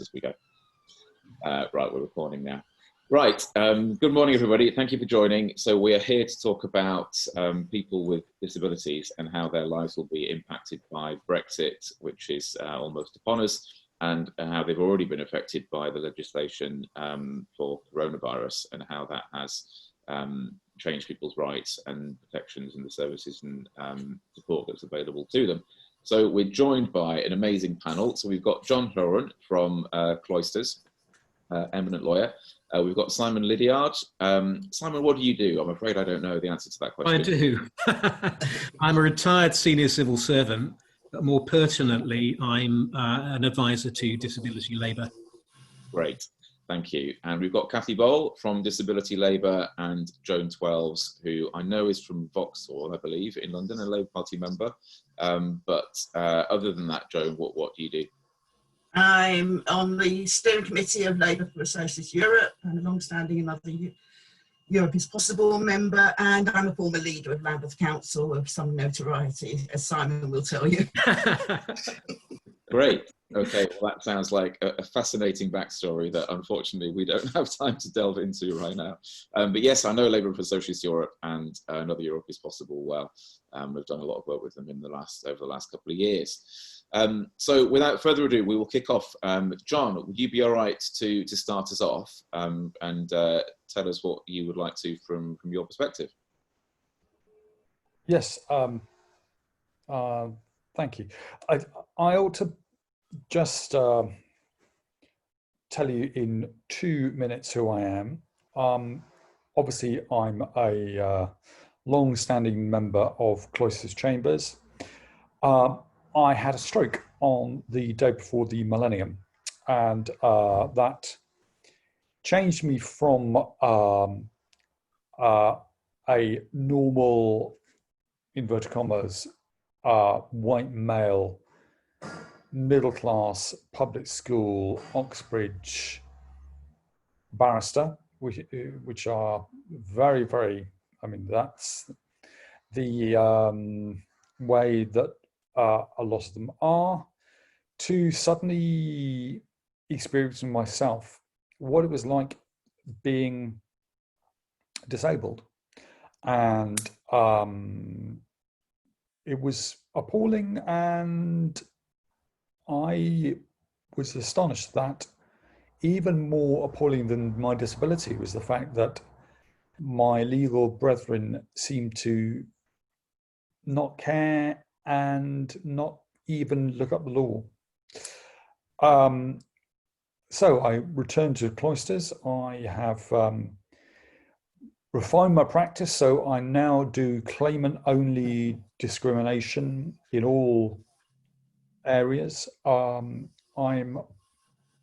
as we go. Right, we're recording now. Right, good morning everybody, thank you for joining. So we are here to talk about people with disabilities and how their lives will be impacted by Brexit, which is almost upon us, and how they've already been affected by the legislation for coronavirus, and how that has changed people's rights and protections and the services and support that's available to them. So we're joined by an amazing panel. So we've got John Horan from Cloisters, eminent lawyer. We've got Simon Lydiard. Simon, what do you do? I'm afraid I don't know the answer to that question. I do. I'm a retired senior civil servant, but more pertinently, I'm an advisor to Disability Labour. Great, thank you. And we've got Kathy Bole from Disability Labour, and Joan Twelves, who I know is from Vauxhall, I believe, in London, a Labour Party member. But other than that, Joan, what do you do? I'm on the steering committee of Labour for Socialist Europe, and a long-standing Another Europe is Possible member, and I'm a former leader of Lambeth Council of some notoriety, as Simon will tell you. Great. Okay, well that sounds like a fascinating backstory that unfortunately we don't have time to delve into right now. But yes, I know Labour for Socialist Europe and Another Europe is Possible well. We've done a lot of work with them in over the last couple of years. So without further ado, we will kick off. John, would you be all right to start us off and tell us what you would like to from your perspective? Yes, thank you. I ought to just tell you in 2 minutes who I am. Obviously, I'm a long-standing member of Cloisters Chambers. I had a stroke on the day before the millennium, and that changed me from a normal, inverted commas, white male, middle class, public school, Oxbridge barrister, which are very, very, I mean, that's the way that a lot of them are, to suddenly experiencing myself what it was like being disabled. And it was appalling, and I was astonished that even more appalling than my disability was the fact that my legal brethren seemed to not care and not even look up the law. So I returned to Cloisters. I have refined my practice, so I now do claimant-only discrimination in all areas. I'm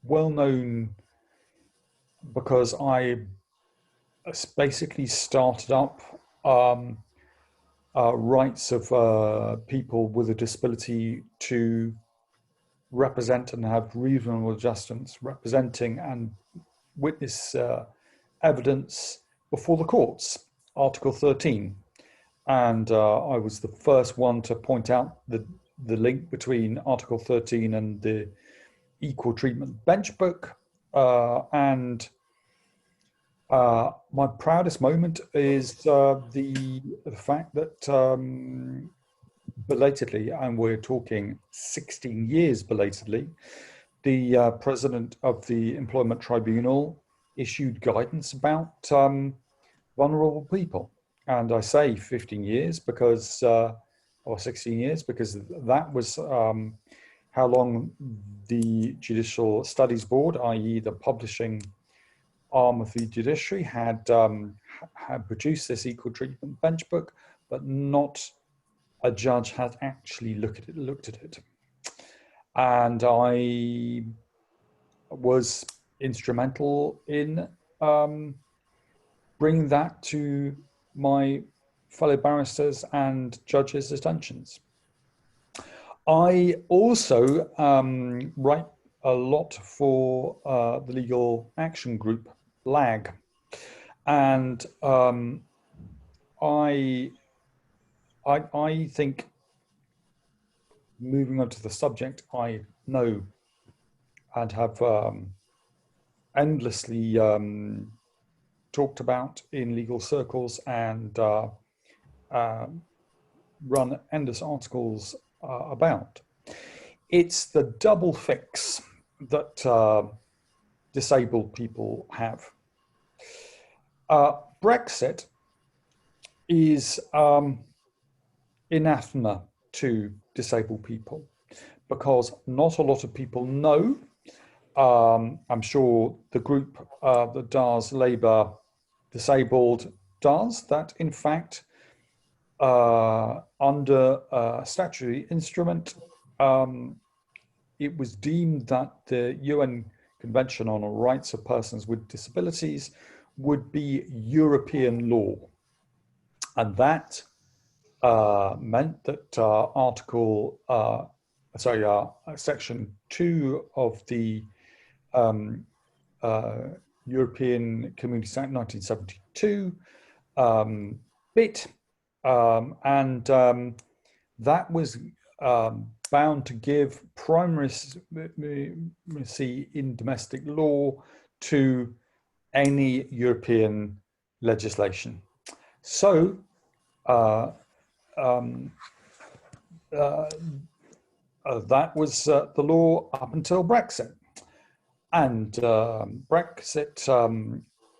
well known because I basically started up rights of people with a disability to represent and have reasonable adjustments, representing and witness evidence before the courts, Article 13. And I was the first one to point out the link between Article 13 and the Equal Treatment Bench Book. And my proudest moment is the fact that belatedly, and we're talking 16 years belatedly, the president of the Employment Tribunal issued guidance about vulnerable people. And I say 15 years because, or 16 years, because that was how long the Judicial Studies Board, i.e. the publishing arm of the judiciary, had produced this Equal Treatment Bench Book, but not a judge had actually looked at it. And I was instrumental in bringing that to my fellow barristers and judges' attentions. I also write a lot for the legal action group, LAG. And I think, moving on to the subject, I know and have endlessly talked about in legal circles and run endless articles about. It's the double fix that disabled people have. Brexit is anathema to disabled people because not a lot of people know. I'm sure the group that does Labour Disabled does that, in fact, under a statutory instrument, it was deemed that the UN Convention on the Rights of Persons with Disabilities would be European law. And that meant that Section 2 of the European Communities Act 1972 bit, and that was bound to give primacy in domestic law to any European legislation. So that was the law up until Brexit. And Brexit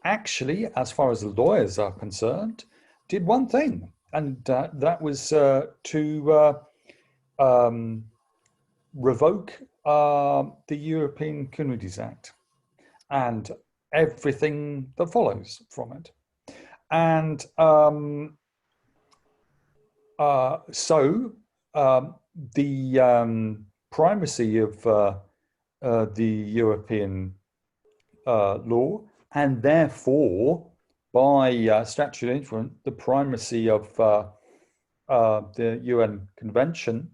actually, as far as the lawyers are concerned, did one thing, and that was to revoke the European Communities Act and everything that follows from it. And so the primacy of the European law, and therefore by statutory instrument, the primacy of the UN Convention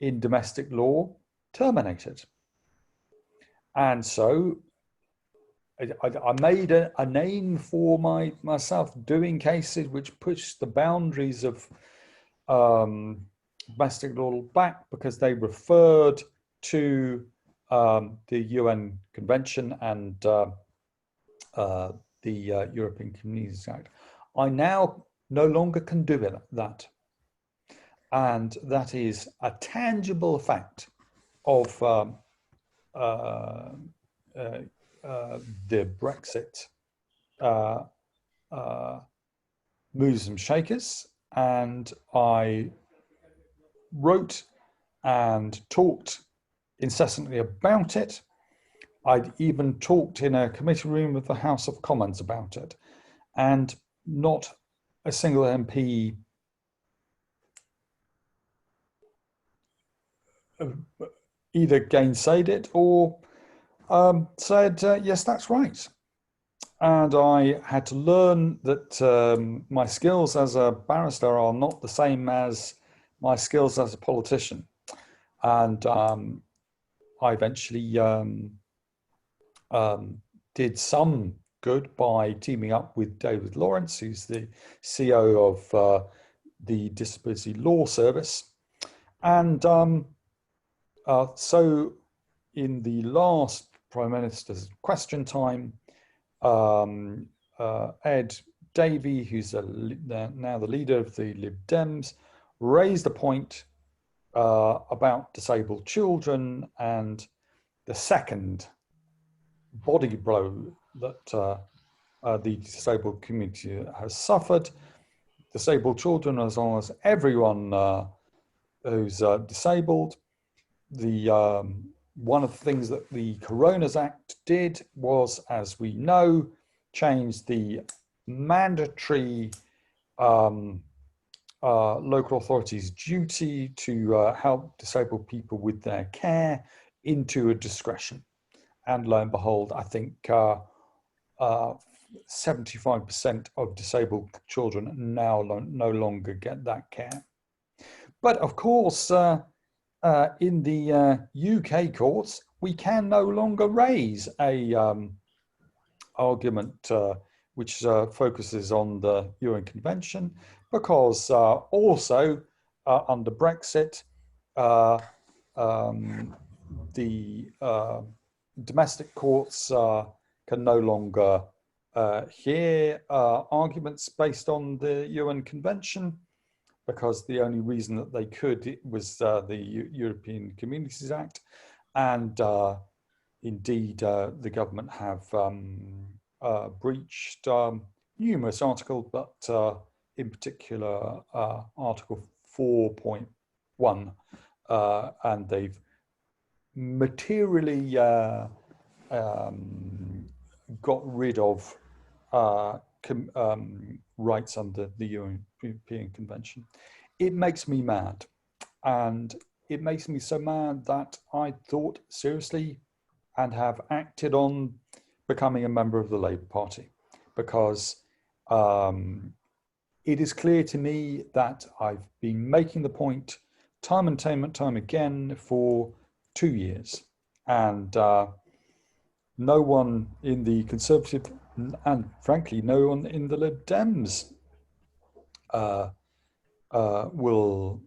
in domestic law terminated. And so I made a name for myself doing cases which pushed the boundaries of domestic law back, because they referred to the UN Convention and the European Communities Act. I now no longer can do that. And that is a tangible fact of the Brexit moves and shakers. And I wrote and talked incessantly about it. I'd even talked in a committee room with the House of Commons about it, and not a single MP either gainsaid it or said, yes, that's right. And I had to learn that my skills as a barrister are not the same as my skills as a politician. And I eventually did some good by teaming up with David Lawrence, who's the CEO of the Disability Law Service. And so in the last Prime Minister's question time, Ed Davey, who's now the leader of the Lib Dems, raised a point about disabled children and the second body blow that the disabled community has suffered. Disabled children, as long as everyone who's disabled. One of the things that the Coronas Act did was, as we know, change the mandatory local authorities' duty to help disabled people with their care into a discretion. And lo and behold, I think 75% of disabled children now no longer get that care. But of course, in the UK courts, we can no longer raise a argument which focuses on the UN Convention, because also under Brexit, the domestic courts can no longer hear arguments based on the UN Convention, because the only reason that they could was the European Communities Act, and indeed the government have breached numerous articles, but in particular Article 4.1, and they've materially got rid of rights under the European Convention. It makes me mad, and it makes me so mad that I thought seriously and have acted on becoming a member of the Labour Party, because it is clear to me that I've been making the point time and time again for 2 years, and no one in the Conservative, and frankly no one in the Lib Dems will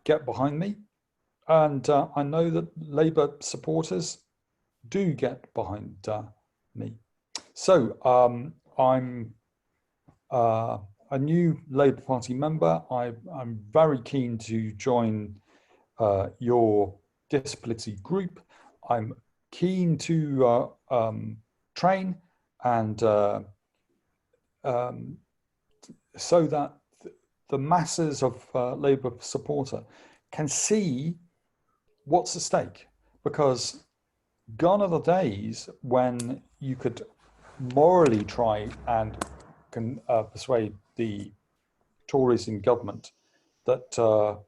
get behind me, and I know that Labour supporters do get behind me. So I'm a new Labour Party member. I'm very keen to join your disability group. I'm keen to train and so that the masses of Labour supporter can see what's at stake, because gone are the days when you could morally try and persuade the Tories in government that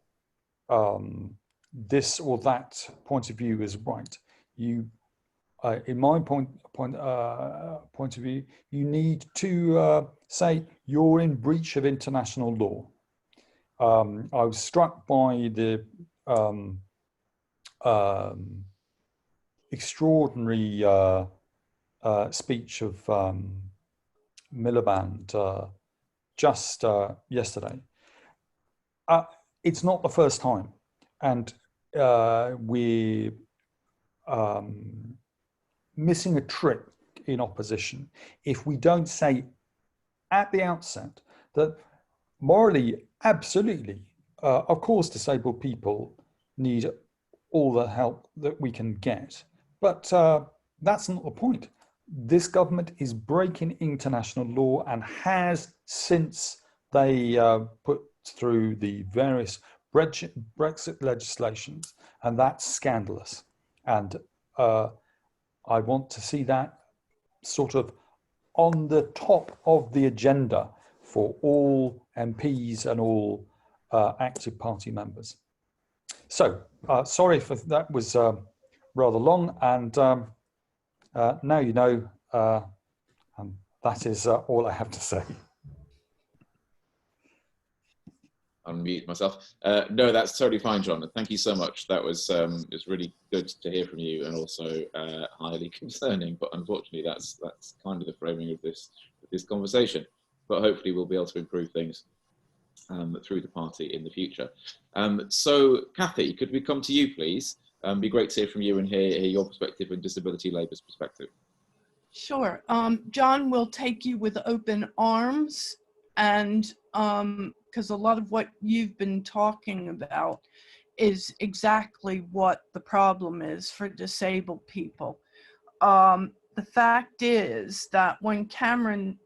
this or that point of view is right. You, in my point of view, you need to say you're in breach of international law. I was struck by the extraordinary speech of Miliband just yesterday. It's not the first time, and we're missing a trick in opposition if we don't say at the outset that morally, absolutely, of course, disabled people need all the help that we can get, but that's not the point. This government is breaking international law and has since they put through the various Brexit legislations, and that's scandalous. And I want to see that sort of on the top of the agenda for all MPs and all active party members. So sorry for that was rather long, and now you know, and that is all I have to say. Unmute myself. No, that's totally fine, John. Thank you so much. That was it's really good to hear from you, and also highly concerning. But unfortunately, that's kind of the framing of this conversation. But hopefully, we'll be able to improve things through the party in the future. So, Kathy, could we come to you, please? Be great to hear from you and hear your perspective and Disability Labour's perspective. Sure. John will take you with open arms, and because a lot of what you've been talking about is exactly what the problem is for disabled people. The fact is that when Cameron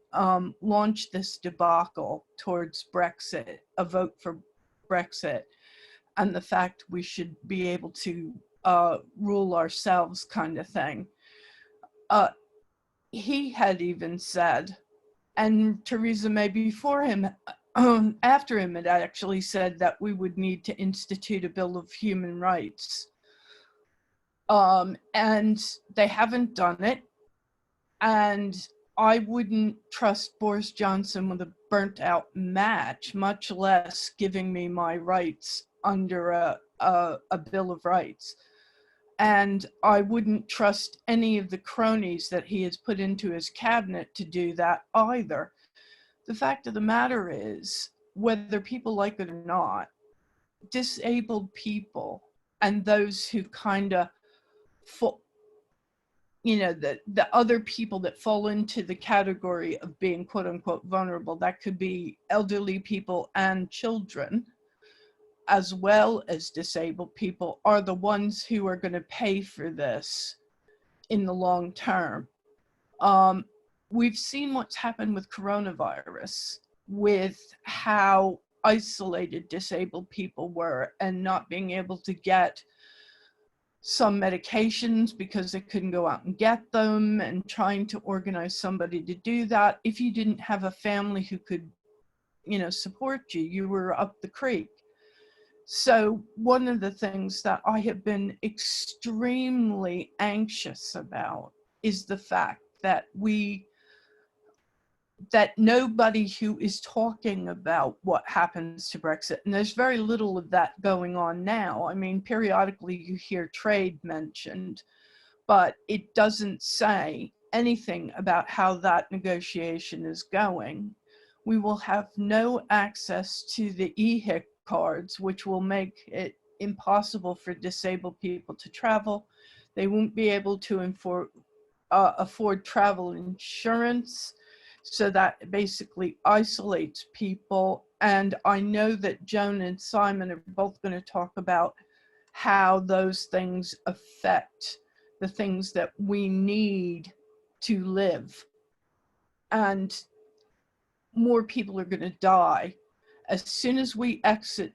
launched this debacle towards Brexit, a vote for Brexit, and the fact we should be able to rule ourselves kind of thing, he had even said, and Theresa May before him, after him, had actually said that we would need to institute a Bill of Human Rights. And they haven't done it. And I wouldn't trust Boris Johnson with a burnt out match, much less giving me my rights under a Bill of Rights. And I wouldn't trust any of the cronies that he has put into his cabinet to do that either. The fact of the matter is, whether people like it or not, disabled people and those who kind of for, you know, the other people that fall into the category of being quote unquote vulnerable, that could be elderly people and children, as well as disabled people, are the ones who are going to pay for this in the long term. We've seen what's happened with coronavirus, with how isolated disabled people were and not being able to get some medications because they couldn't go out and get them, and trying to organize somebody to do that. If you didn't have a family who could, you know, support you, you were up the creek. So one of the things that I have been extremely anxious about is the fact that that nobody who is talking about what happens to Brexit, and there's very little of that going on now. I mean, periodically you hear trade mentioned, but it doesn't say anything about how that negotiation is going. We will have no access to the EHIC cards, which will make it impossible for disabled people to travel. They won't be able to afford travel insurance. So that basically isolates people. And I know that Joan and Simon are both going to talk about how those things affect the things that we need to live. And more people are going to die. As soon as we exit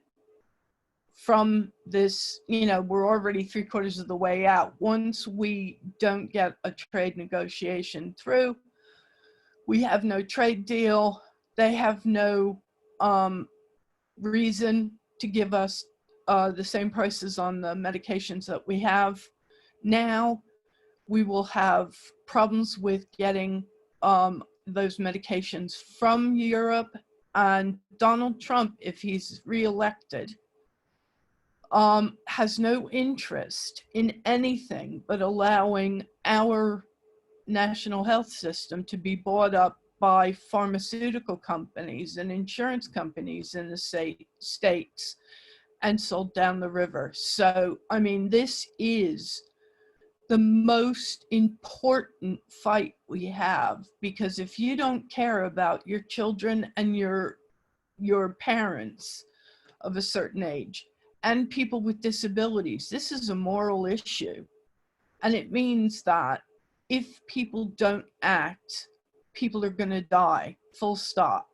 from this, you know, we're already 3/4 of the way out. Once we don't get a trade negotiation through, we have no trade deal. They have no reason to give us the same prices on the medications that we have now. We will have problems with getting those medications from Europe. And Donald Trump, if he's reelected, has no interest in anything but allowing our national health system to be bought up by pharmaceutical companies and insurance companies in the states and sold down the river. So, I mean, this is the most important fight we have, because if you don't care about your children and your parents of a certain age and people with disabilities, this is a moral issue. And it means that if people don't act, people are going to die, full stop.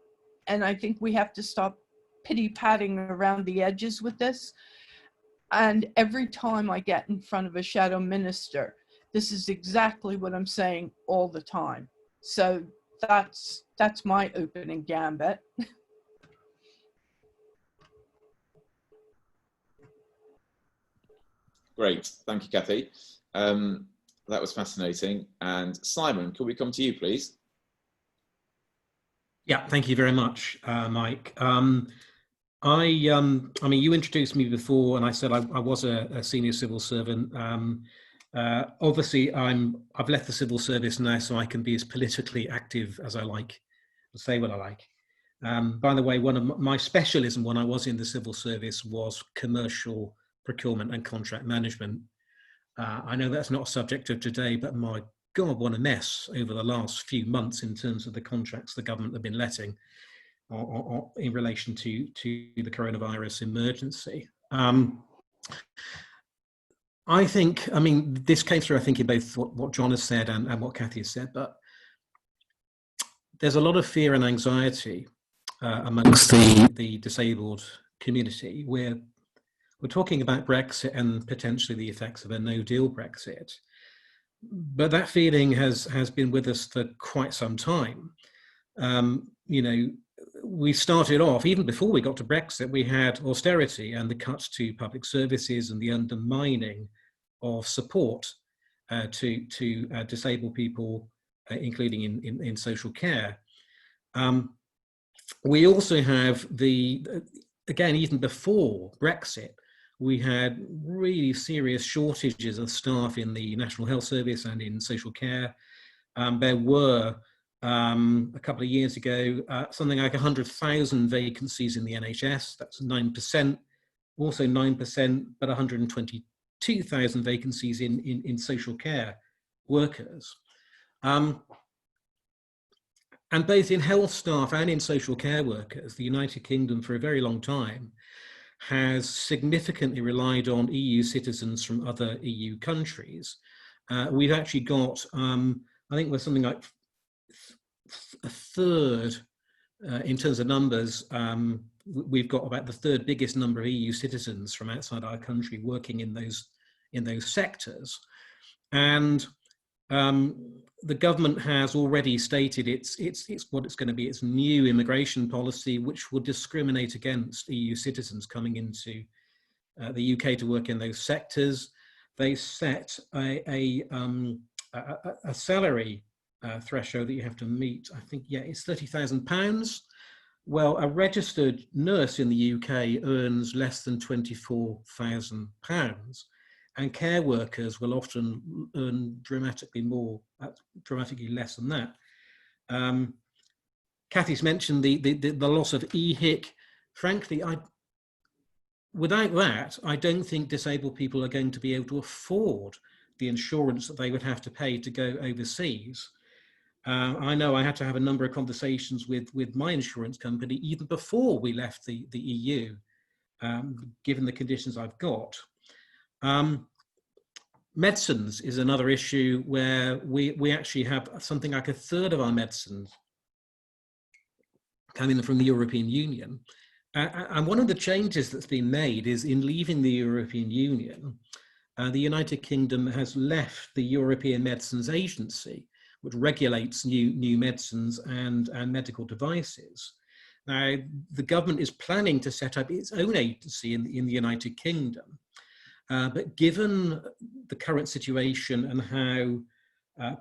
And I think we have to stop pity-patting around the edges with this. And every time I get in front of a shadow minister, this is exactly what I'm saying all the time. So that's my opening gambit. Great, thank you, Kathy. That was fascinating. And Simon, can we come to you, please? Yeah, thank you very much, Mike. I mean, you introduced me before, and I said I was a senior civil servant. Obviously, I've left the civil service now, so I can be as politically active as I like, say what I like. By the way, one of my specialism when I was in the civil service was commercial procurement and contract management. I know that's not a subject of today, but my God, what a mess over the last few months in terms of the contracts the government have been letting in relation to the coronavirus emergency. I think, I mean, this came through, I think, in both what John has said and what Kathy has said, but there's a lot of fear and anxiety amongst the disabled community. We're talking about Brexit and potentially the effects of a no-deal Brexit, but that feeling has been with us for quite some time. You know, we started off, even before we got to Brexit, we had austerity and the cuts to public services and the undermining of support to disabled people, including in social care. We also have again, even before Brexit, we had really serious shortages of staff in the National Health Service and in social care. There were, a couple of years ago, something like 100,000 vacancies in the NHS. That's 9%, also 9%, but 2,000 vacancies in social care workers. And both in health staff and in social care workers, the United Kingdom for a very long time has significantly relied on EU citizens from other EU countries. We've actually got, I think we're something like a third in terms of numbers. We've got about the third biggest number of EU citizens from outside our country working in those sectors. And the government has already stated it's what it's going to be, its new immigration policy, which will discriminate against EU citizens coming into the UK to work in those sectors. They set a salary threshold that you have to meet. I think, yeah, it's £30,000. Well, a registered nurse in the UK earns less than £24,000. And care workers will often earn dramatically less than that. Kathy's mentioned the loss of EHIC. Frankly, without that, I don't think disabled people are going to be able to afford the insurance that they would have to pay to go overseas. I know I had to have a number of conversations with my insurance company even before we left the EU, given the conditions I've got. Medicines is another issue where we actually have something like a third of our medicines coming from the European Union. And one of the changes that's been made is in leaving the European Union, the United Kingdom has left the European Medicines Agency, which regulates new medicines and medical devices. Now, the government is planning to set up its own agency in the United Kingdom. But given the current situation and how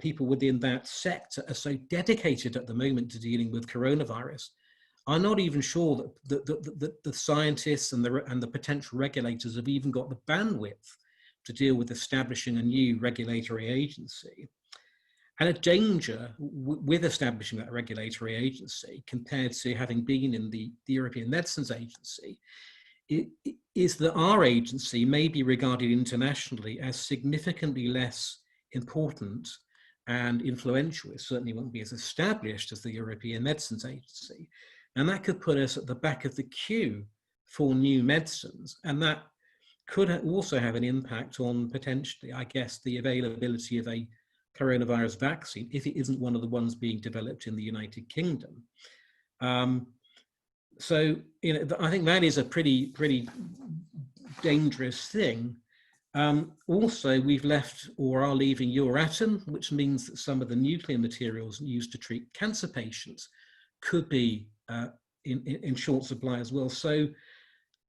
people within that sector are so dedicated at the moment to dealing with coronavirus, I'm not even sure that the scientists and the potential regulators have even got the bandwidth to deal with establishing a new regulatory agency. And a danger with establishing that regulatory agency compared to having been in the European Medicines Agency is that our agency may be regarded internationally as significantly less important and influential. It certainly won't be as established as the European Medicines Agency. And that could put us at the back of the queue for new medicines. And that could also have an impact on potentially, I guess, the availability of a coronavirus vaccine if it isn't one of the ones being developed in the United Kingdom. So, you know, I think that is a pretty dangerous thing. Also, we've left or are leaving Euratom, which means that some of the nuclear materials used to treat cancer patients could be in short supply as well. So,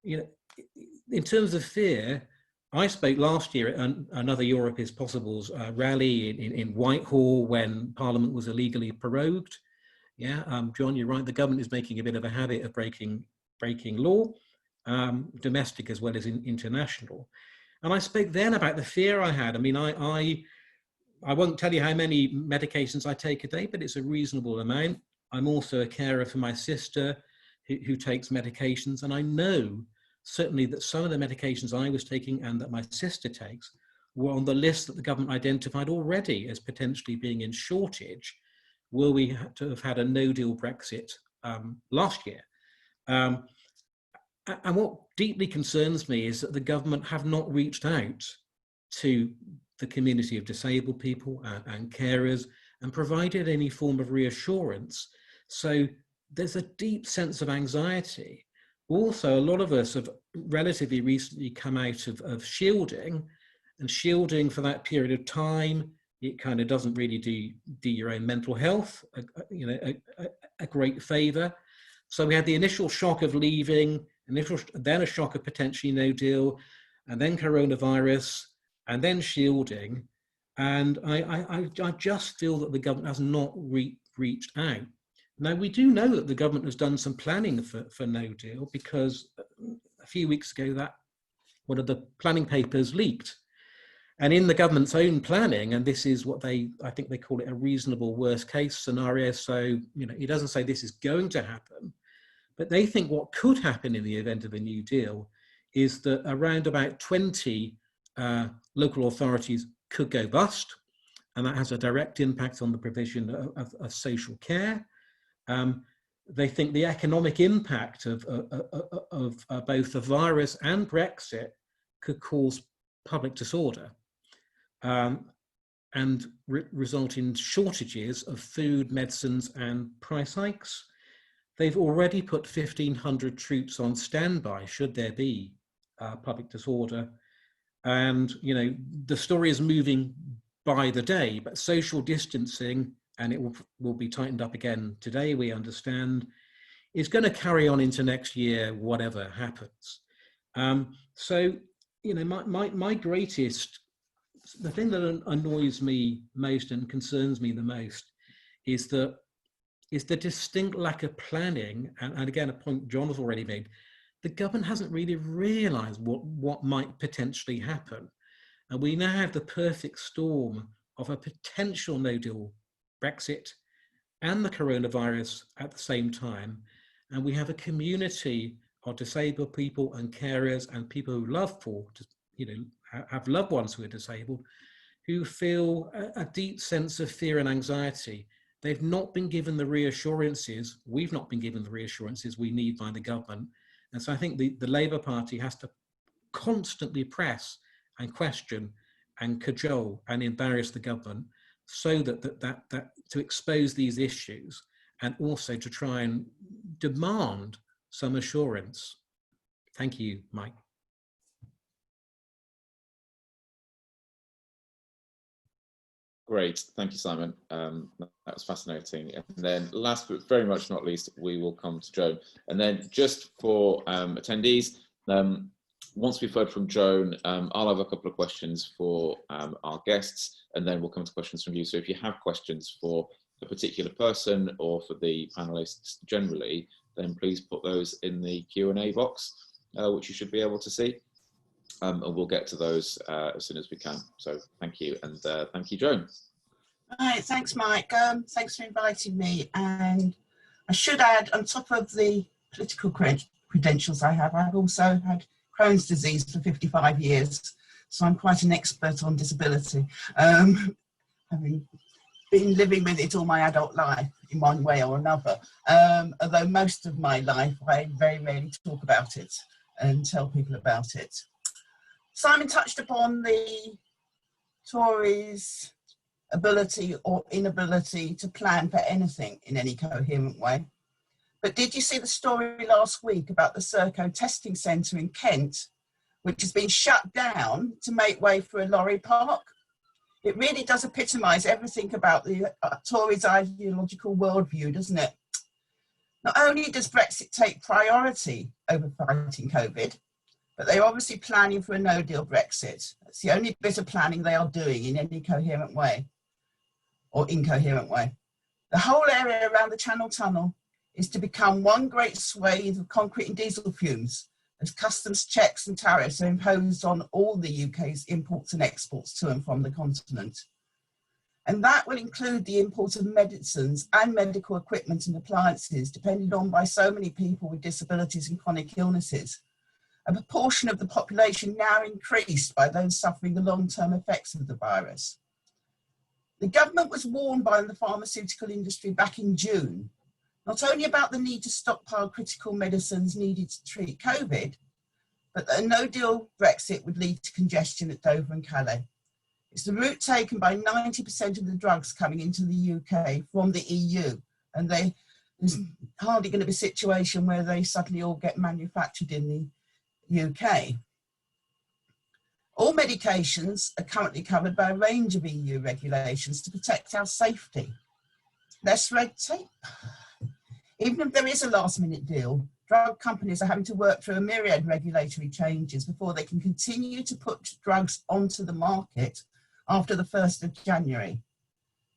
you know, in terms of fear, I spoke last year at another Europe is Possible's rally in Whitehall when Parliament was illegally prorogued. Yeah, John, you're right. The government is making a bit of a habit of breaking law, domestic as well as international. And I spoke then about the fear I had. I mean, I won't tell you how many medications I take a day, but it's a reasonable amount. I'm also a carer for my sister who takes medications, and I know certainly that some of the medications I was taking and that my sister takes were on the list that the government identified already as potentially being in shortage were we had to have had a no-deal Brexit last year. And what deeply concerns me is that the government have not reached out to the community of disabled people and carers and provided any form of reassurance. So there's a deep sense of anxiety. Also, a lot of us have relatively recently come out of shielding, and shielding for that period of time, it kind of doesn't really do your own mental health a great favor. So we had the initial shock of leaving, then a shock of potentially no deal, and then coronavirus, and then shielding. And I just feel that the government has not reached out. Now, we do know that the government has done some planning for no deal, because a few weeks ago that one of the planning papers leaked. And in the government's own planning, and this is what I think they call it a reasonable worst case scenario. So, you know, it doesn't say this is going to happen, but they think what could happen in the event of a new deal is that around about 20 local authorities could go bust, and that has a direct impact on the provision of social care. They think the economic impact of both the virus and Brexit could cause public disorder and result in shortages of food, medicines, and price hikes. They've already put 1,500 troops on standby should there be public disorder. And, you know, the story is moving by the day, but social distancing, and it will be tightened up again today, we understand, is going to carry on into next year, whatever happens. So, you know, my greatest, the thing that annoys me most and concerns me the most is the distinct lack of planning, and again, a point John has already made. The government hasn't really realised what might potentially happen. And we now have the perfect storm of a potential no-deal Brexit and the coronavirus at the same time. And we have a community of disabled people and carers and people who have loved ones who are disabled, who feel a deep sense of fear and anxiety. They've not been given the reassurances, we've not been given the reassurances we need by the government. And so I think the Labour Party has to constantly press and question and cajole and embarrass the government so that to expose these issues and also to try and demand some assurance. Thank you, Mike. Great, thank you, Simon. That was fascinating. And then last but very much not least, we will come to Joan. And then just for attendees, once we've heard from Joan, I'll have a couple of questions for our guests, and then we'll come to questions from you. So if you have questions for a particular person or for the panelists generally, then please put those in the Q&A box, which you should be able to see. And we'll get to those as soon as we can. So thank you, and thank you, Joan. Right, thanks, Mike. Thanks for inviting me. And I should add, on top of the political credentials I have, I've also had Crohn's disease for 55 years. So I'm quite an expert on disability. Having been living with it all my adult life in one way or another. Although most of my life, I very rarely talk about it and tell people about it. Simon touched upon the Tories' ability or inability to plan for anything in any coherent way. But did you see the story last week about the Serco testing centre in Kent, which has been shut down to make way for a lorry park? It really does epitomise everything about the Tories' ideological worldview, doesn't it? Not only does Brexit take priority over fighting COVID, but they're obviously planning for a no-deal Brexit. That's the only bit of planning they are doing in any coherent way or incoherent way. The whole area around the Channel Tunnel is to become one great swathe of concrete and diesel fumes as customs checks and tariffs are imposed on all the UK's imports and exports to and from the continent. And that will include the import of medicines and medical equipment and appliances depended on by so many people with disabilities and chronic illnesses. A proportion of the population now increased by those suffering the long-term effects of the virus. The government was warned by the pharmaceutical industry back in June, not only about the need to stockpile critical medicines needed to treat COVID, but that a no-deal Brexit would lead to congestion at Dover and Calais. It's the route taken by 90% of the drugs coming into the UK from the EU, and there's hardly going to be a situation where they suddenly all get manufactured in the UK. All medications are currently covered by a range of EU regulations to protect our safety. Less red tape. Even if there is a last-minute deal, drug companies are having to work through a myriad regulatory changes before they can continue to put drugs onto the market after the 1st of January.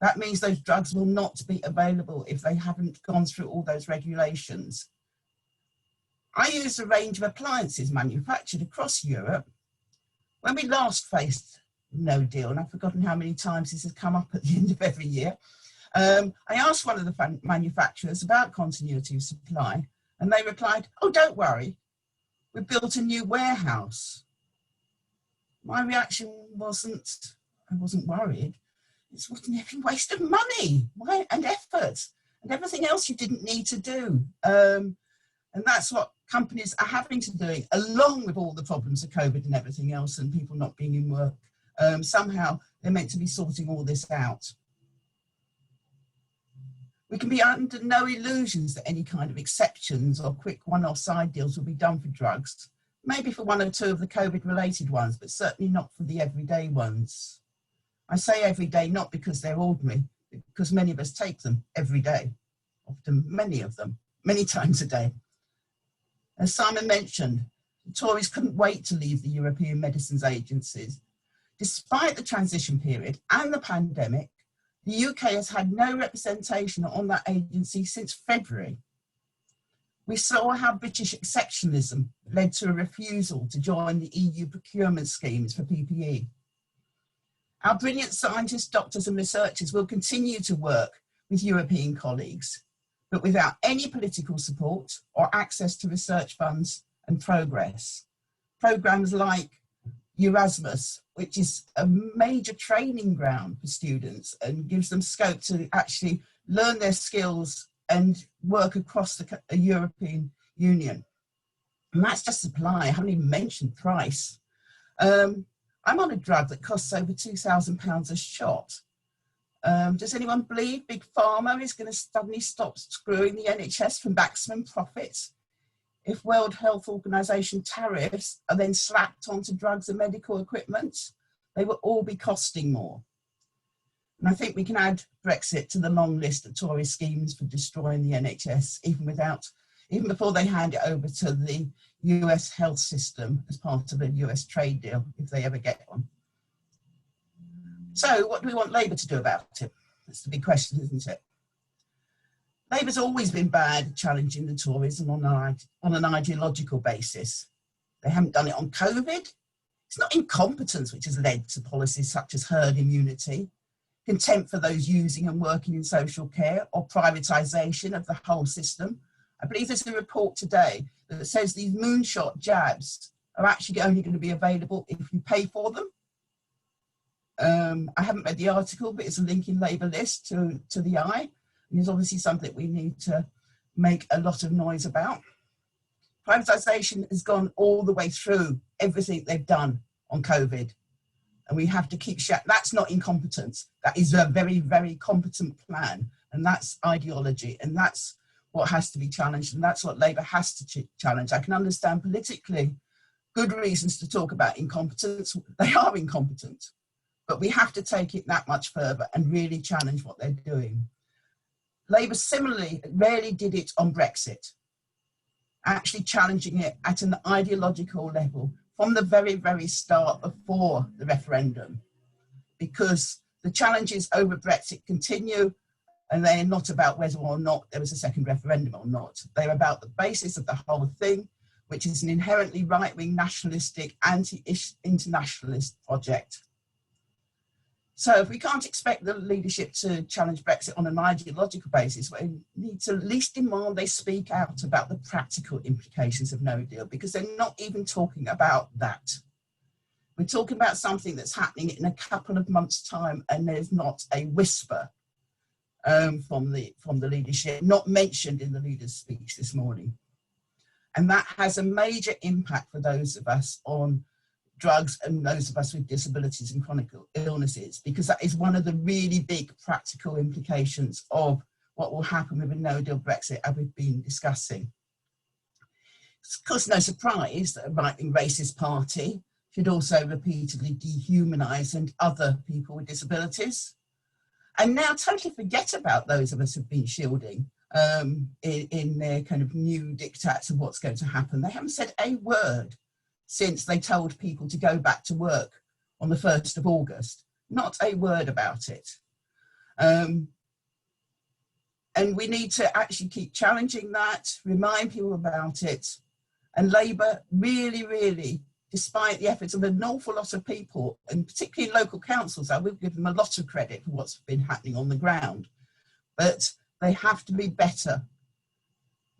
That means those drugs will not be available if they haven't gone through all those regulations. I use a range of appliances manufactured across Europe. When we last faced no deal, and I've forgotten how many times this has come up at the end of every year, I asked one of the manufacturers about continuity of supply, and they replied, "Oh, don't worry, we built a new warehouse." my reaction wasn't, I wasn't worried. It's what an every waste of money and effort and everything else you didn't need to do. And that's what companies are having to do, along with all the problems of COVID and everything else and people not being in work. Somehow they're meant to be sorting all this out. We can be under no illusions that any kind of exceptions or quick one-off side deals will be done for drugs. Maybe for one or two of the COVID-related ones, but certainly not for the everyday ones. I say everyday not because they're ordinary, but because many of us take them every day, often many of them, many times a day. As Simon mentioned, the Tories couldn't wait to leave the European Medicines Agencies. Despite the transition period and the pandemic, the UK has had no representation on that agency since February. We saw how British exceptionalism led to a refusal to join the EU procurement schemes for PPE. Our brilliant scientists, doctors and researchers will continue to work with European colleagues, but without any political support or access to research funds and progress. Programs like Erasmus, which is a major training ground for students and gives them scope to actually learn their skills and work across the European Union. And that's just supply. I haven't even mentioned price. I'm on a drug that costs over £2,000 a shot. Does anyone believe Big Pharma is going to suddenly stop screwing the NHS from maximum profits if World Health Organization tariffs are then slapped onto drugs and medical equipment? They will all be costing more. And I think we can add Brexit to the long list of Tory schemes for destroying the NHS, even before they hand it over to the US health system as part of a US trade deal, if they ever get one. So what do we want Labour to do about it? That's the big question, isn't it? Labour's always been bad at challenging the Tories and on an ideological basis. They haven't done it on COVID. It's not incompetence which has led to policies such as herd immunity, contempt for those using and working in social care, or privatisation of the whole system. I believe there's a report today that says these moonshot jabs are actually only going to be available if you pay for them. I haven't read the article, but it's a link in Labour list to the eye. And it's obviously something we need to make a lot of noise about. Privatisation has gone all the way through everything they've done on COVID. And we have to keep that's not incompetence. That is a very, very competent plan. And that's ideology. And that's what has to be challenged. And that's what Labour has to challenge. I can understand politically good reasons to talk about incompetence. They are incompetent. But we have to take it that much further and really challenge what they're doing. Labour similarly rarely did it on Brexit, actually challenging it at an ideological level from the very, very start before the referendum, because the challenges over Brexit continue and they're not about whether or not there was a second referendum or not. They're about the basis of the whole thing, which is an inherently right-wing nationalistic, anti-internationalist project. So if we can't expect the leadership to challenge Brexit on an ideological basis, we need to at least demand they speak out about the practical implications of no deal, because they're not even talking about that. We're talking about something that's happening in a couple of months' time, and there's not a whisper from the leadership, not mentioned in the leader's speech this morning. And that has a major impact for those of us on drugs and those of us with disabilities and chronic illnesses, because that is one of the really big practical implications of what will happen with a no-deal Brexit, as we've been discussing. It's of course no surprise that a right-wing racist party should also repeatedly dehumanise and other people with disabilities, and now totally forget about those of us who've been shielding in their kind of new diktats of what's going to happen. They haven't said a word since they told people to go back to work on the 1st of August. Not a word about it. And we need to actually keep challenging that, remind people about it. And Labour really, really, despite the efforts of an awful lot of people, and particularly local councils, I will give them a lot of credit for what's been happening on the ground, but they have to be better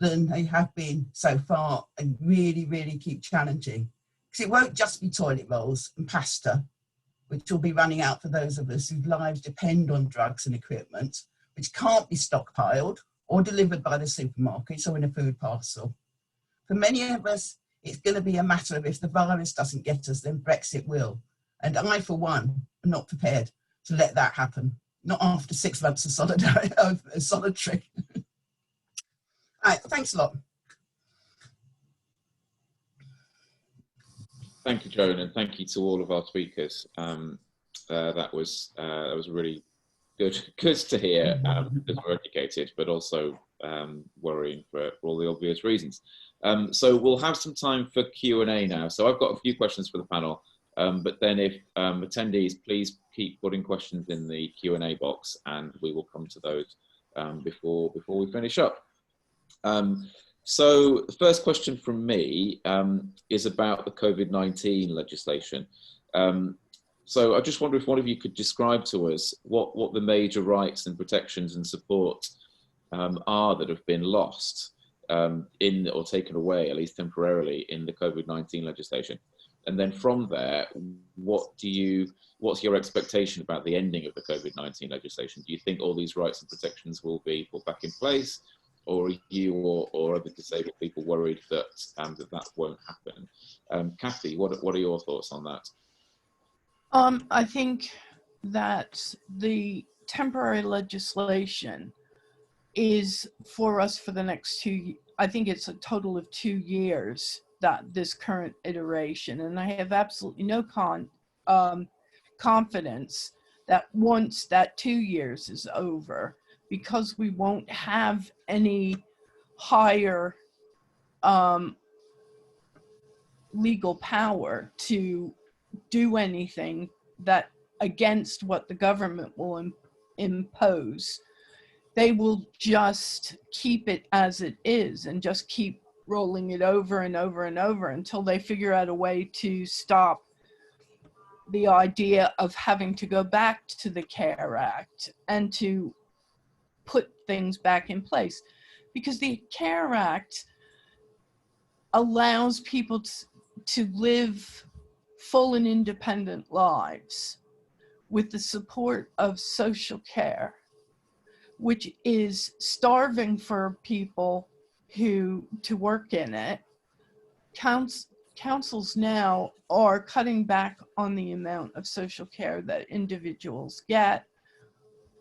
than they have been so far and really, really keep challenging. Because it won't just be toilet rolls and pasta, which will be running out for those of us whose lives depend on drugs and equipment, which can't be stockpiled or delivered by the supermarkets or in a food parcel. For many of us, it's going to be a matter of if the virus doesn't get us, then Brexit will. And I, for one, am not prepared to let that happen. Not after 6 months of solitary. All right, thanks a lot. Thank you, Joan, and thank you to all of our speakers. That was really good to hear, because we're educated, but also worrying for all the obvious reasons. So we'll have some time for Q&A now. So I've got a few questions for the panel, but then if attendees, please keep putting questions in the Q&A box, and we will come to those before we finish up. So the first question from me is about the COVID-19 legislation. So I just wonder if one of you could describe to us what the major rights and protections and support are that have been lost in or taken away, at least temporarily, in the COVID-19 legislation. And then from there, what's your expectation about the ending of the COVID-19 legislation? Do you think all these rights and protections will be put back in place? Or are you or other disabled people worried that that won't happen? Kathy, what are your thoughts on that? I think that the temporary legislation is for us for the next I think it's a total of 2 years, that this current iteration, and I have absolutely no confidence that once that 2 years is over, because we won't have any higher legal power to do anything that against what the government will impose, they will just keep it as it is and just keep rolling it over and over and over until they figure out a way to stop the idea of having to go back to the CARE Act and to put things back in place. Because the CARE Act allows people to live full and independent lives with the support of social care, which is starving for people to work in it. Councils now are cutting back on the amount of social care that individuals get.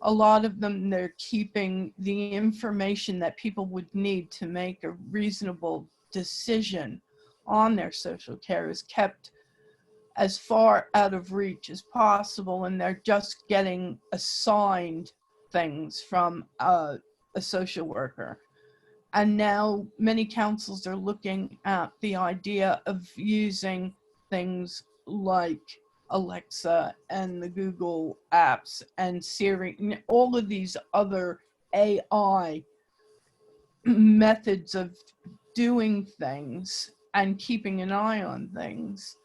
A lot of them, they're keeping the information that people would need to make a reasonable decision on their social care is kept as far out of reach as possible, and they're just getting assigned things from a social worker. And now many councils are looking at the idea of using things like Alexa and the Google apps and Siri, and all of these other AI methods of doing things and keeping an eye on things.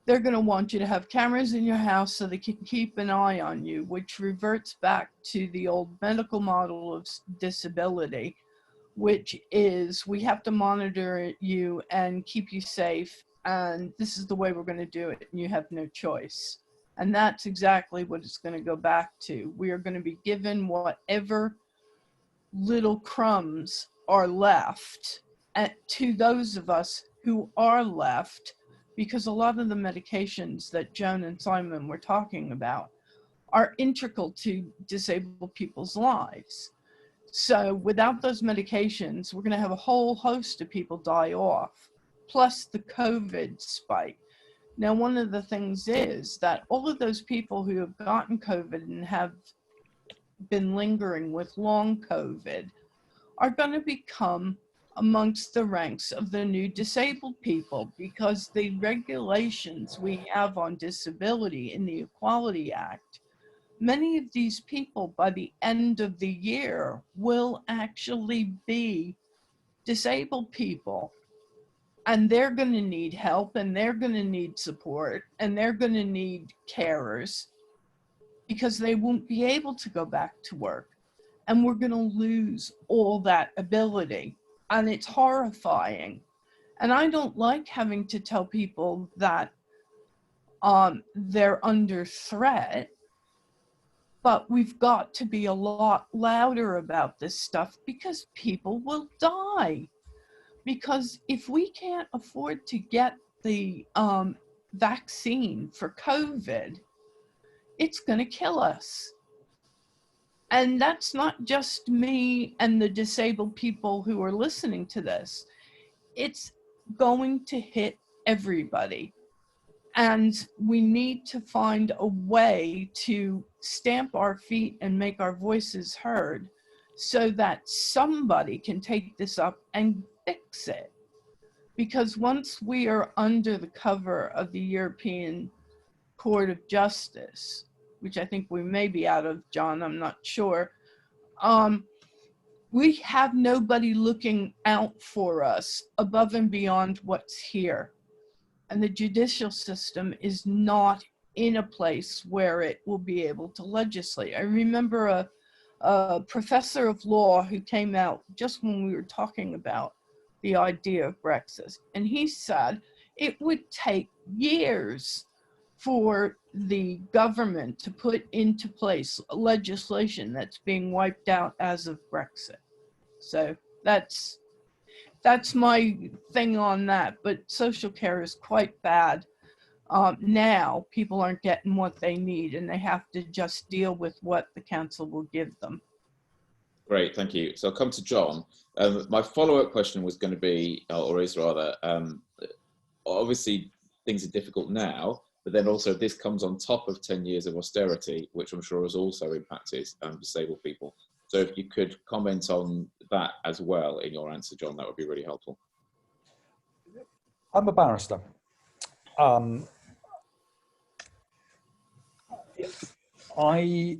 They're going to want you to have cameras in your house so they can keep an eye on you, which reverts back to the old medical model of disability, which is we have to monitor you and keep you safe, and this is the way we're going to do it, and you have no choice. And that's exactly what it's going to go back to. We are going to be given whatever little crumbs are left to those of us who are left, because a lot of the medications that Joan and Simon were talking about are integral to disabled people's lives. So without those medications, we're going to have a whole host of people die off, plus the COVID spike. Now, one of the things is that all of those people who have gotten COVID and have been lingering with long COVID are going to become amongst the ranks of the new disabled people, because the regulations we have on disability in the Equality Act, many of these people by the end of the year will actually be disabled people, and they're going to need help, and they're going to need support, and they're going to need carers, because they won't be able to go back to work, and we're going to lose all that ability. And it's horrifying. And I don't like having to tell people that they're under threat, but we've got to be a lot louder about this stuff because people will die. Because if we can't afford to get the vaccine for COVID, it's going to kill us. And that's not just me and the disabled people who are listening to this. It's going to hit everybody. And we need to find a way to stamp our feet and make our voices heard so that somebody can take this up and fix it. Because once we are under the cover of the European Court of Justice, which I think we may be out of, John, I'm not sure, we have nobody looking out for us above and beyond what's here. And the judicial system is not in a place where it will be able to legislate. I remember a professor of law who came out just when we were talking about the idea of Brexit. And he said it would take years for the government to put into place legislation that's being wiped out as of Brexit. So that's my thing on that. But social care is quite bad. Now people aren't getting what they need and they have to just deal with what the council will give them. Great, thank you. So I'll come to John. My follow-up question was going to be, or is rather, obviously things are difficult now, but then also this comes on top of 10 years of austerity, which I'm sure has also impacted disabled people. So if you could comment on that as well in your answer, John, that would be really helpful. I'm a barrister. I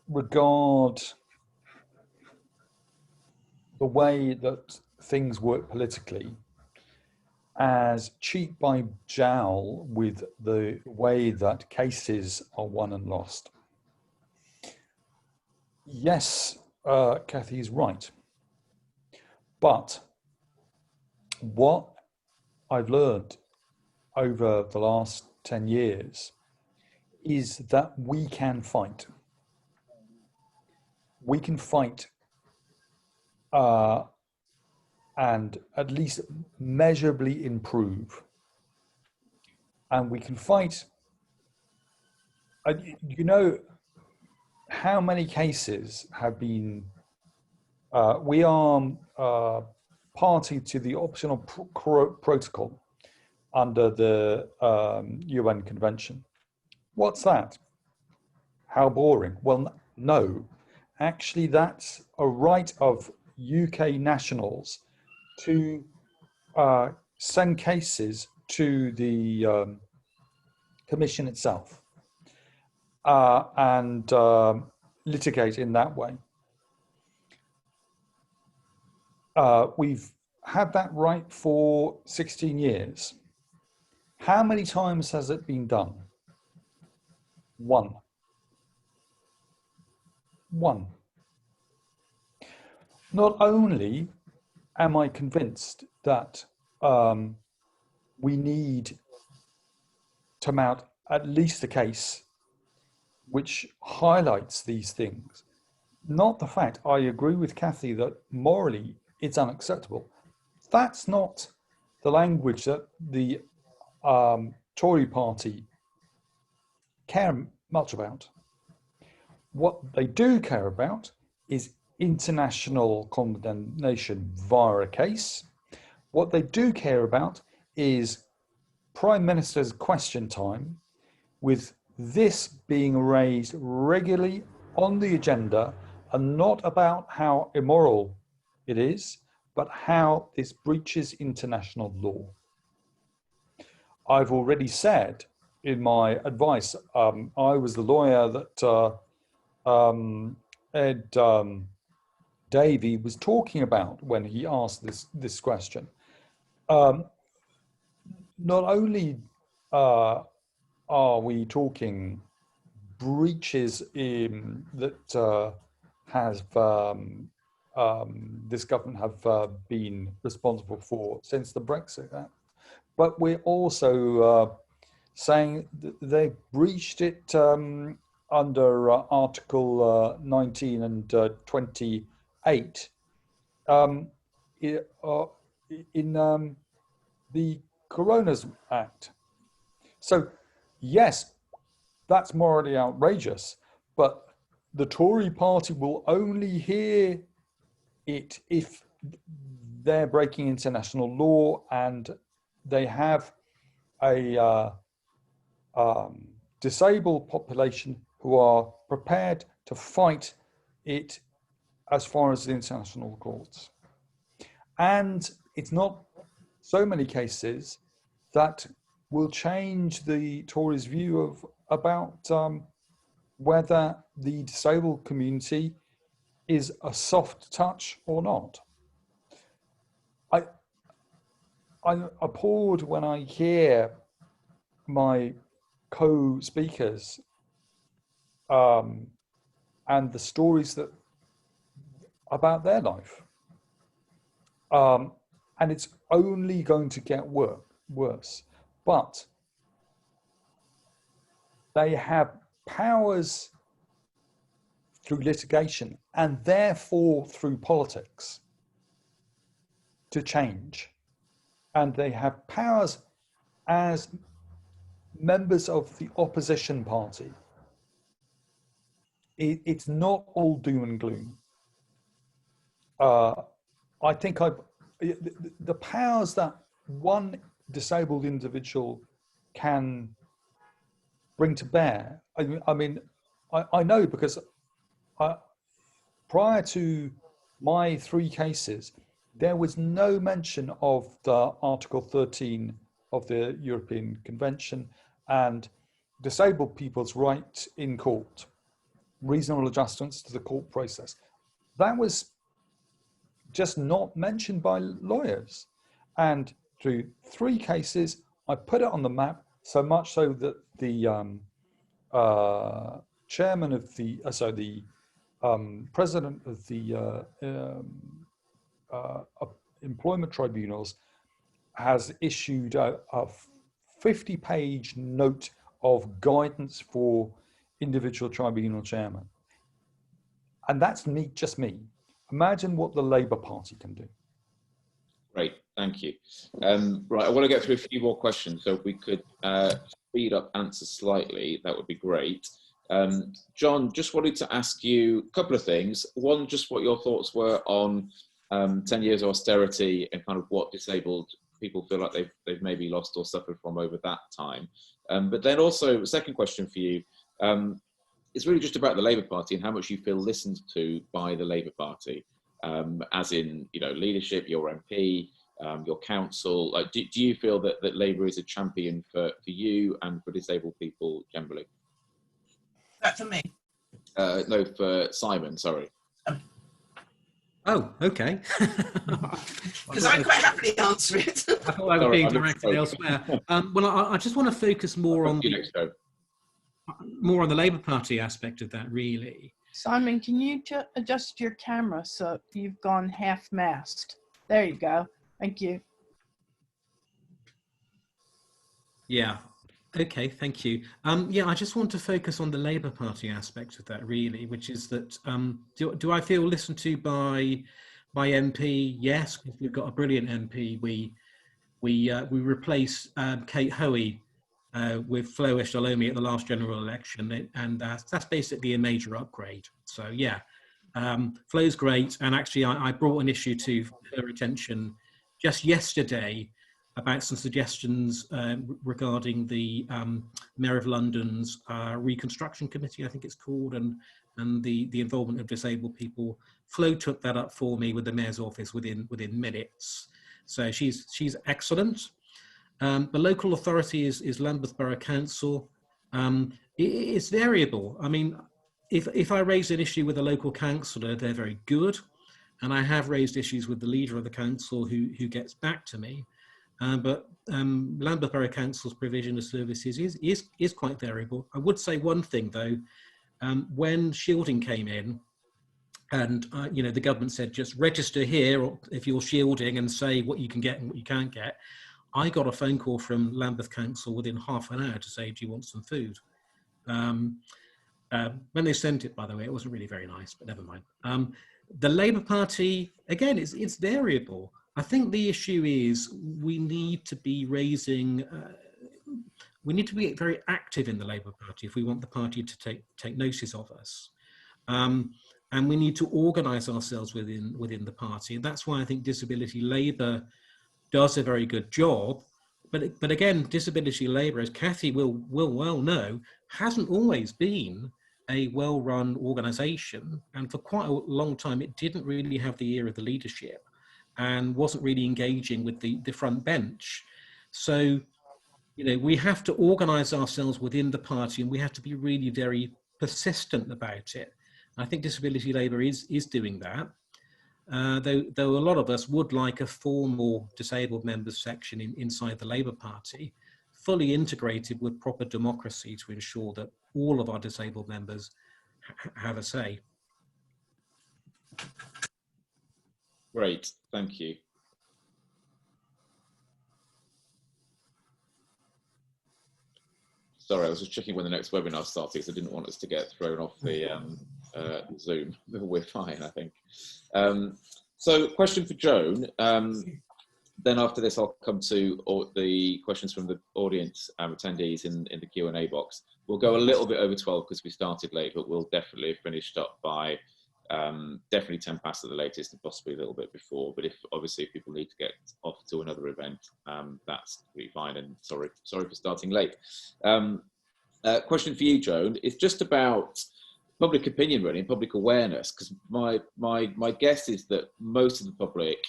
regard the way that things work politically as cheek by jowl with the way that cases are won and lost. Yes, Kathy is right. But what I've learned over the last 10 years is that we can fight. We can fight and at least measurably improve. And we can fight, you know, how many cases have been, we are party to the optional protocol under the UN Convention. What's that? How boring. Well, no, actually that's a right of UK nationals to send cases to the Commission itself and litigate in that way. We've had that right for 16 years. How many times has it been done? One. Not only am I convinced that we need to mount at least a case which highlights these things, not the fact, I agree with Kathy that morally it's unacceptable. That's not the language that the Tory party care much about. What they do care about is international condemnation via a case. What they do care about is Prime Minister's question time, with this being raised regularly on the agenda, and not about how immoral it is, but how this breaches international law. I've already said in my advice, I was the lawyer that Ed Davey was talking about when he asked this question. Not only are we talking breaches that have this government have been responsible for since the Brexit Act. But we're also saying that they breached it under Article 19 and 28 in the Coroner's Act. So, yes, that's morally outrageous, but the Tory party will only hear it if they're breaking international law and they have a disabled population who are prepared to fight it as far as the international courts. And it's not so many cases that will change the Tories' view about whether the disabled community is a soft touch or not. I'm appalled when I hear my co-speakers and the stories that about their life. And it's only going to get worse. But they have powers through litigation and therefore through politics to change. And they have powers as members of the opposition party. It's not all doom and gloom. I think the powers that one disabled individual can bring to bear. I mean, I know because prior to my 3 cases, there was no mention of the Article 13 of the European Convention and disabled people's right in court, reasonable adjustments to the court process. That was just not mentioned by lawyers. And through 3 cases, I put it on the map, so much so that the chairman of the, president of the employment tribunals has issued a 50-page note of guidance for individual tribunal chairman. And that's me, just me. Imagine what the Labour Party can do. Great, thank you. Right, I want to get through a few more questions, so if we could speed up answers slightly, that would be great. John, just wanted to ask you a couple of things. One, just what your thoughts were on 10 years of austerity and kind of what disabled people feel like they've maybe lost or suffered from over that time. But then also, the second question for you, it's really just about the Labour Party and how much you feel listened to by the Labour Party, as in, you know, leadership, your MP, your council. Like, do you feel that Labour is a champion for you and for disabled people generally? That for me? No, for Simon, sorry. Oh, okay. Because I quite happily answer it. I thought I was being directed elsewhere. Well, I just want to focus more on the Labour Party aspect of that, really. Simon, can you adjust your camera so you've gone half-mast? There you go. Thank you. Yeah. Okay, thank you. Yeah, I just want to focus on the Labour Party aspect of that, really, which is that do I feel listened to by MP? Yes, we've got a brilliant MP. We replace Kate Hoey with Flo Eshalomi at the last general election, and that's basically a major upgrade. So yeah, Flo's great, and actually I brought an issue to her attention just yesterday about some suggestions regarding the Mayor of London's Reconstruction Committee, I think it's called, and the involvement of disabled people. Flo took that up for me with the Mayor's office within minutes. So she's excellent. The local authority is Lambeth Borough Council. It's variable. I mean, if I raise an issue with a local councillor, they're very good. And I have raised issues with the leader of the council who gets back to me. But Lambeth Borough Council's provision of services is quite variable. I would say one thing though, when shielding came in, And you know, the government said just register here, or if you're shielding, and say what you can get and what you can't get. I got a phone call from Lambeth Council within half an hour to say, do you want some food? When they sent it, by the way, it wasn't really very nice, but never mind. The Labour Party, again, it's variable. I think the issue is we need to be raising, we need to be very active in the Labour Party if we want the party to take notice of us. And we need to organise ourselves within the party. And that's why I think Disability Labour does a very good job. But again, Disability Labour, as Cathy will well know, hasn't always been a well-run organisation. And for quite a long time, it didn't really have the ear of the leadership and wasn't really engaging with the front bench. So, you know, we have to organise ourselves within the party, and we have to be really very persistent about it. I think Disability Labour is doing that, though a lot of us would like a formal disabled members section inside the Labour Party, fully integrated with proper democracy to ensure that all of our disabled members have a say. Great, thank you. Sorry, I was just checking when the next webinar started because I didn't want us to get thrown off the Zoom. We're fine, I think. So, question for Joan. Then after this, I'll come to the questions from the audience attendees in the Q&A box. We'll go a little bit over 12 because we started late, but we'll definitely have finished up by definitely 10 past at the latest, and possibly a little bit before. But if people need to get off to another event, that's completely fine. And sorry for starting late. Question for you, Joan. It's just about public opinion, really, and public awareness. Because my guess is that most of the public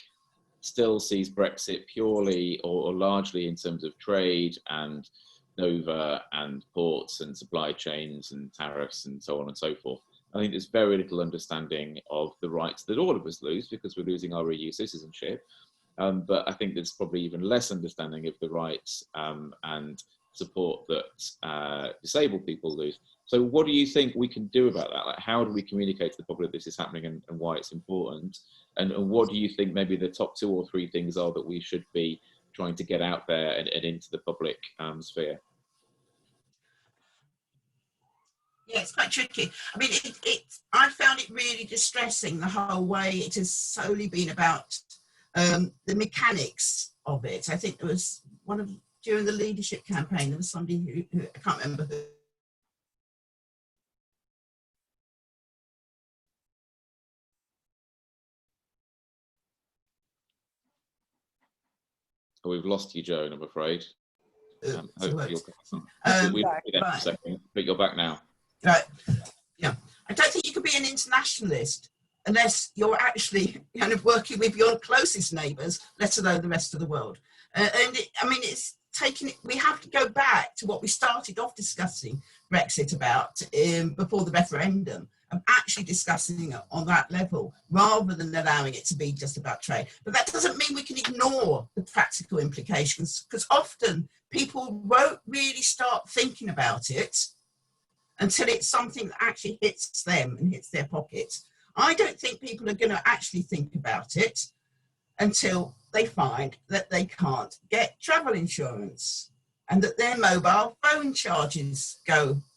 still sees Brexit purely or largely in terms of trade and Nova and ports and supply chains and tariffs and so on and so forth. I think there's very little understanding of the rights that all of us lose because we're losing our EU citizenship. But I think there's probably even less understanding of the rights and support that disabled people lose. So what do you think we can do about that? Like, how do we communicate to the public this is happening and why it's important? And what do you think maybe the top 2 or 3 things are that we should be trying to get out there and into the public sphere? Yeah, it's quite tricky. I mean, I found it really distressing the whole way it has solely been about the mechanics of it. I think there was during the leadership campaign, there was somebody who I can't remember who. Oh, we've lost you, Joan, I'm afraid. Hopefully you'll come right. a second, but you're back now. Right. Yeah. I don't think you can be an internationalist unless you're actually kind of working with your closest neighbours, let alone the rest of the world. We have to go back to what we started off discussing Brexit about before the referendum, of actually discussing it on that level rather than allowing it to be just about trade. But that doesn't mean we can ignore the practical implications, because often people won't really start thinking about it until it's something that actually hits them and hits their pockets. I don't think people are going to actually think about it until they find that they can't get travel insurance and that their mobile phone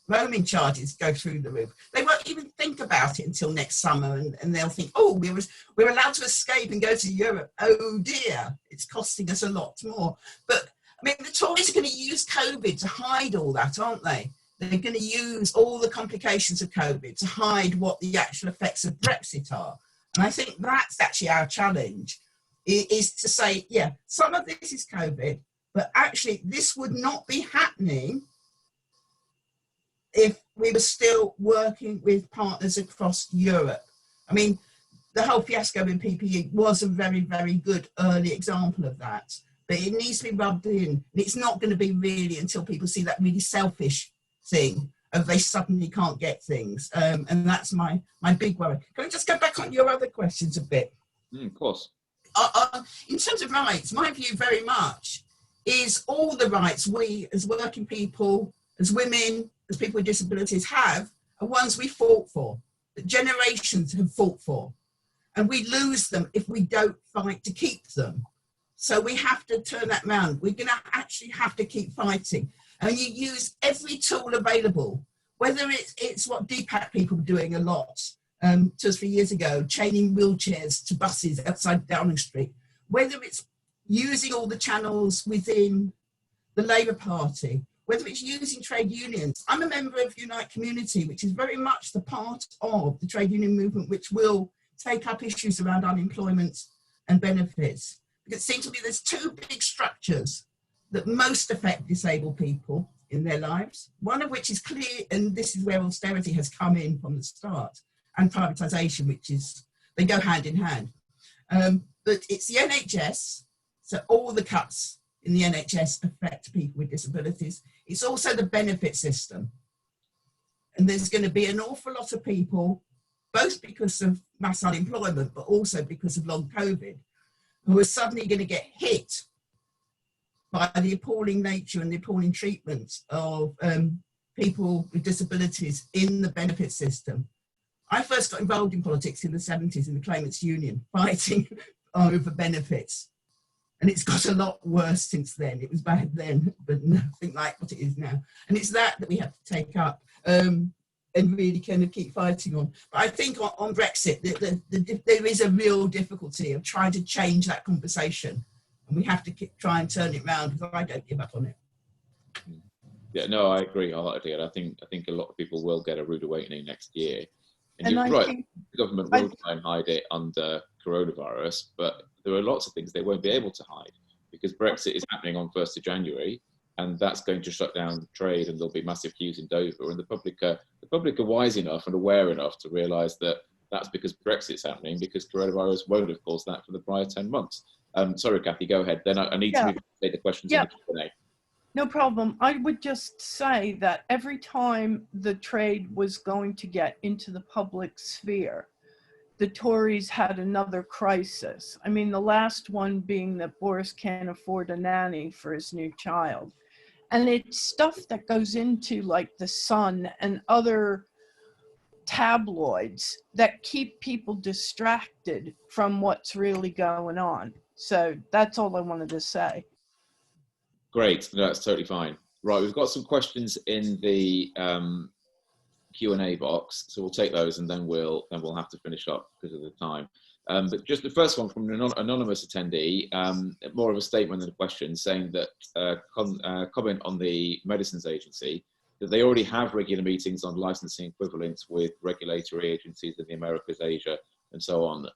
roaming charges go through the roof. They won't even think about it until next summer, and they'll think, oh, we're allowed to escape and go to Europe. Oh dear, it's costing us a lot more. But I mean, the Tories are going to use COVID to hide all that, aren't they? They're going to use all the complications of COVID to hide what the actual effects of Brexit are. And I think that's actually our challenge, is to say, yeah, some of this is COVID, but actually this would not be happening if we were still working with partners across Europe. I mean, the whole fiasco in PPE was a very, very good early example of that, but it needs to be rubbed in. And it's not going to be really until people see that really selfish thing of they suddenly can't get things. And that's my big worry. Can I just go back on your other questions a bit? Of course. In terms of rights, my view very much is all the rights we as working people, as women, as people with disabilities have, are ones we fought for. that generations have fought for. And we lose them if we don't fight to keep them. So we have to turn that round. We're going to actually have to keep fighting. And you use every tool available, whether it's what Deepak people were doing a lot 2 or 3 years ago, chaining wheelchairs to buses outside Downing Street, whether it's using all the channels within the Labour Party, whether it's using trade unions. I'm a member of Unite Community, which is very much the part of the trade union movement, which will take up issues around unemployment and benefits. Because it seems to me there's two big structures that most affect disabled people in their lives, one of which is clear, and this is where austerity has come in from the start, and privatisation, which is, they go hand in hand. But it's the NHS, so all the cuts in the NHS affect people with disabilities. It's also the benefit system. And there's going to be an awful lot of people, both because of mass unemployment, but also because of long COVID, who are suddenly going to get hit by the appalling nature and the appalling treatment of people with disabilities in the benefit system. I first got involved in politics in the 70s in the Claimants Union, fighting over benefits. And it's got a lot worse since then. It was bad then, but nothing like what it is now. And it's that we have to take up and really kind of keep fighting on. But I think on Brexit, there is a real difficulty of trying to change that conversation. And we have to try and turn it around, because I don't give up on it. Yeah, no, I agree wholeheartedly. And I think a lot of people will get a rude awakening next year. And you're right, the government will try and hide it under coronavirus, but there are lots of things they won't be able to hide, because Brexit is happening on 1st of January, and that's going to shut down trade, and there'll be massive queues in Dover. And the public are wise enough and aware enough to realise that that's because Brexit's happening, because coronavirus won't have caused that for the prior 10 months. Sorry, Kathy, go ahead. Then I need to move to take the questions in the Q&A. No problem. I would just say that every time the trade was going to get into the public sphere, the Tories had another crisis. I mean, the last one being that Boris can't afford a nanny for his new child. And it's stuff that goes into like the Sun and other tabloids that keep people distracted from what's really going on. So that's all I wanted to say. Great, no, that's totally fine. Right, we've got some questions in the Q&A box, so we'll take those, and then we'll have to finish up because of the time. But just the first one from an anonymous attendee, more of a statement than a question, saying that comment on the Medicines Agency, that they already have regular meetings on licensing equivalents with regulatory agencies in the Americas, Asia, and so on,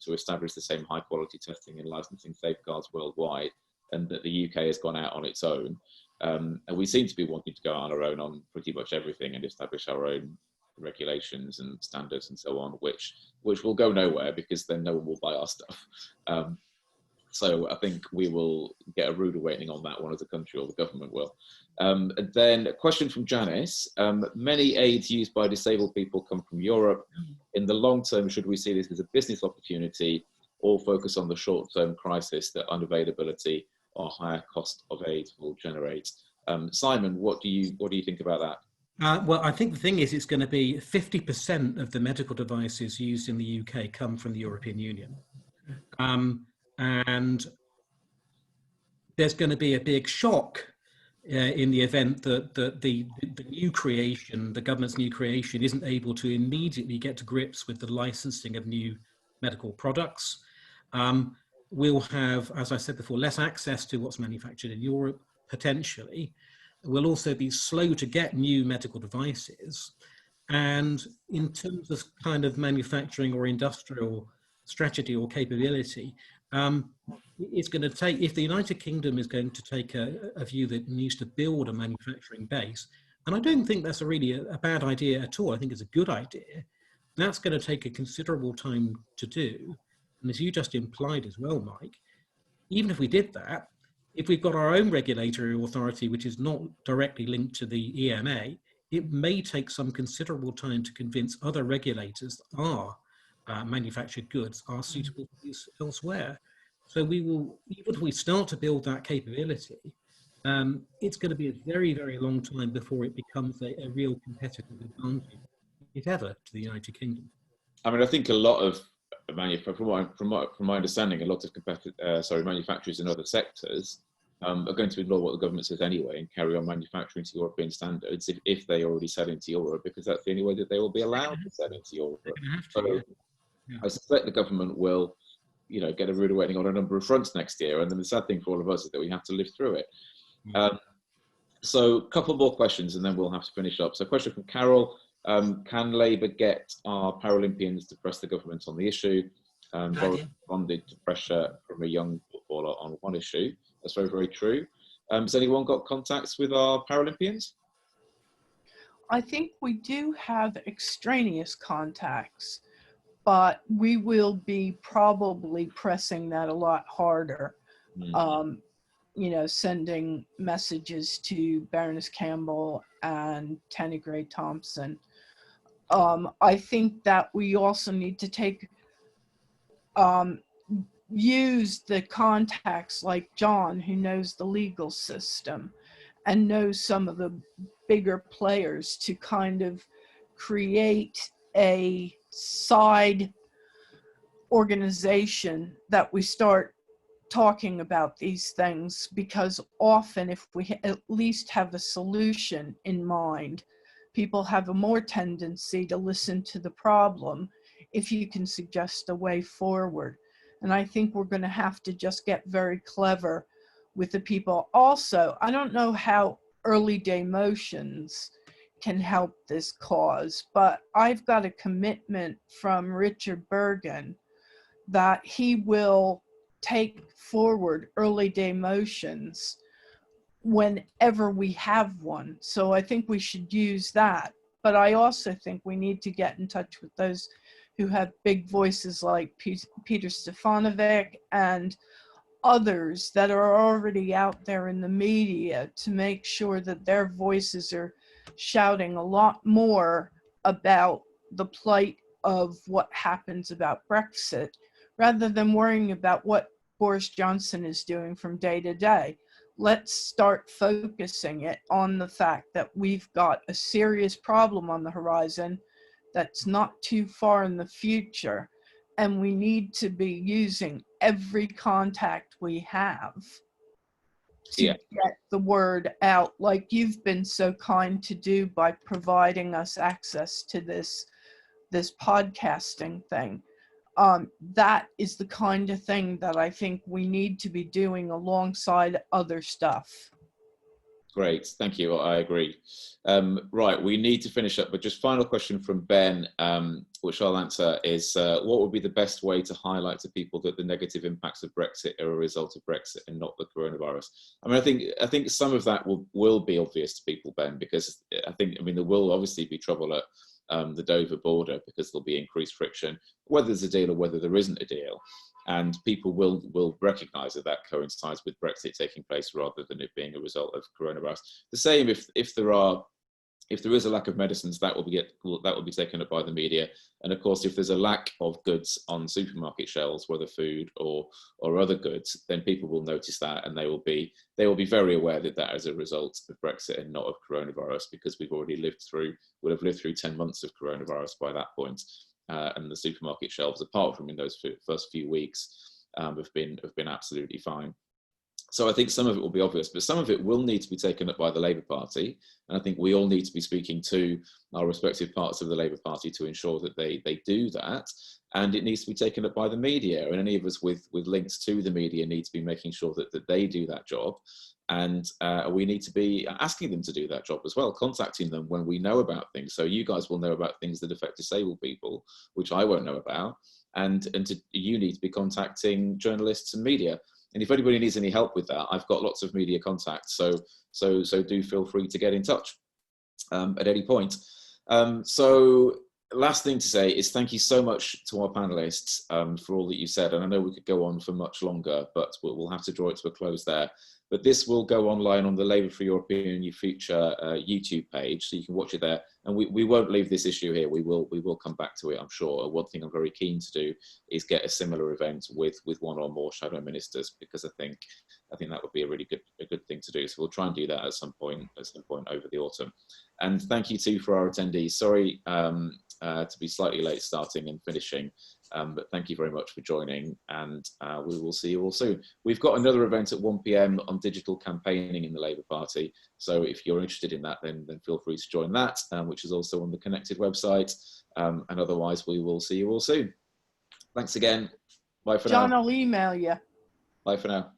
to establish the same high quality testing and licensing safeguards worldwide, and that the UK has gone out on its own. And we seem to be wanting to go on our own on pretty much everything and establish our own regulations and standards and so on, which will go nowhere, because then no one will buy our stuff. So I think we will get a rude awakening on that one as a country, or the government will. And then a question from Janice. Many aids used by disabled people come from Europe. In the long term, should we see this as a business opportunity, or focus on the short-term crisis that unavailability or higher cost of aid will generate? Simon, what do you think about that? Well, I think the thing is, it's going to be 50% of the medical devices used in the UK come from the European Union. And there's going to be a big shock in the event that the new creation, the government's new creation, isn't able to immediately get to grips with the licensing of new medical products. We'll have, as I said before, less access to what's manufactured in Europe, potentially. We'll also be slow to get new medical devices. And in terms of kind of manufacturing or industrial strategy or capability, it's going to take, if the United Kingdom is going to take a view that it needs to build a manufacturing base, and I don't think that's really a bad idea at all, I think it's a good idea, that's going to take a considerable time to do. And as you just implied as well, Mike, even if we did that, if we've got our own regulatory authority, which is not directly linked to the EMA, it may take some considerable time to convince other regulators that our manufactured goods are suitable for use elsewhere. So we will, even if we start to build that capability, it's going to be a very, very long time before it becomes a real competitive advantage. if ever, to the United Kingdom. I mean, I think a lot of from my understanding, a lot of manufacturers in other sectors are going to ignore what the government says anyway and carry on manufacturing to European standards if they already sell into Europe, because that's the only way that they will be allowed to sell into Europe. So Yeah. I suspect the government will, get a rude awakening on a number of fronts next year. And then the sad thing for all of us is that we have to live through it. So a couple more questions and then we'll have to finish up. So a question from Carol. Can Labour get our Paralympians to press the government on the issue? Boris responded to pressure from a young footballer on one issue. That's very, very true. Has anyone got contacts with our Paralympians? I think we do have extraneous contacts, but we will be probably pressing that a lot harder. Sending messages to Baroness Campbell and Tanny Gray Thompson. I think that we also need to use the contacts like John, who knows the legal system and knows some of the bigger players, to kind of create a side organization that we start talking about these things, because often if we at least have a solution in mind, people have a more tendency to listen to the problem if you can suggest a way forward. And I think we're going to have to just get very clever with the people. Also, I don't know how early day motions can help this cause, but I've got a commitment from Richard Bergen that he will take forward early day motions whenever we have one. So I think we should use that. But I also think we need to get in touch with those who have big voices like Peter Stefanovic and others that are already out there in the media, to make sure that their voices are shouting a lot more about the plight of what happens about Brexit, rather than worrying about what Boris Johnson is doing from day to day. Let's start focusing it on the fact that we've got a serious problem on the horizon that's not too far in the future, and we need to be using every contact we have to get the word out, like you've been so kind to do by providing us access to this podcasting thing. That is the kind of thing that I think we need to be doing alongside other stuff. Great, thank you. I agree. Right, we need to finish up, but just final question from Ben, which I'll answer, is what would be the best way to highlight to people that the negative impacts of Brexit are a result of Brexit and not the coronavirus? I mean, I think some of that will be obvious to people, Ben, because there will obviously be trouble at the Dover border, because there'll be increased friction, whether there's a deal or whether there isn't a deal. And people will recognise that coincides with Brexit taking place rather than it being a result of coronavirus. The same if there is a lack of medicines, that will be taken up by the media. And of course, if there's a lack of goods on supermarket shelves, whether food or other goods, then people will notice that, and they will be very aware that is a result of Brexit and not of coronavirus, because we've already would have lived through 10 months of coronavirus by that point. And the supermarket shelves, apart from in those first few weeks, have been absolutely fine. So I think some of it will be obvious, but some of it will need to be taken up by the Labour Party. And I think we all need to be speaking to our respective parts of the Labour Party to ensure that they do that. And it needs to be taken up by the media. And any of us with links to the media need to be making sure that they do that job. And we need to be asking them to do that job as well, contacting them when we know about things. So you guys will know about things that affect disabled people, which I won't know about. And you need to be contacting journalists and media. And if anybody needs any help with that, I've got lots of media contacts. So do feel free to get in touch at any point. So last thing to say is thank you so much to our panelists for all that you said. And I know we could go on for much longer, but we'll have to draw it to a close there. But this will go online on the Labour for European New Future YouTube page, so you can watch it there. And we won't leave this issue here. We will come back to it, I'm sure. One thing I'm very keen to do is get a similar event with one or more shadow ministers, because I think that would be a really good thing to do. So we'll try and do that at some point over the autumn. And thank you too for our attendees. Sorry to be slightly late starting and finishing. But thank you very much for joining, and we will see you all soon. We've got another event at 1 p.m. on digital campaigning in the Labour Party. So if you're interested in that, then feel free to join that, which is also on the Connected website. And otherwise, we will see you all soon. Thanks again. Bye for now. John, I'll email you. Bye for now.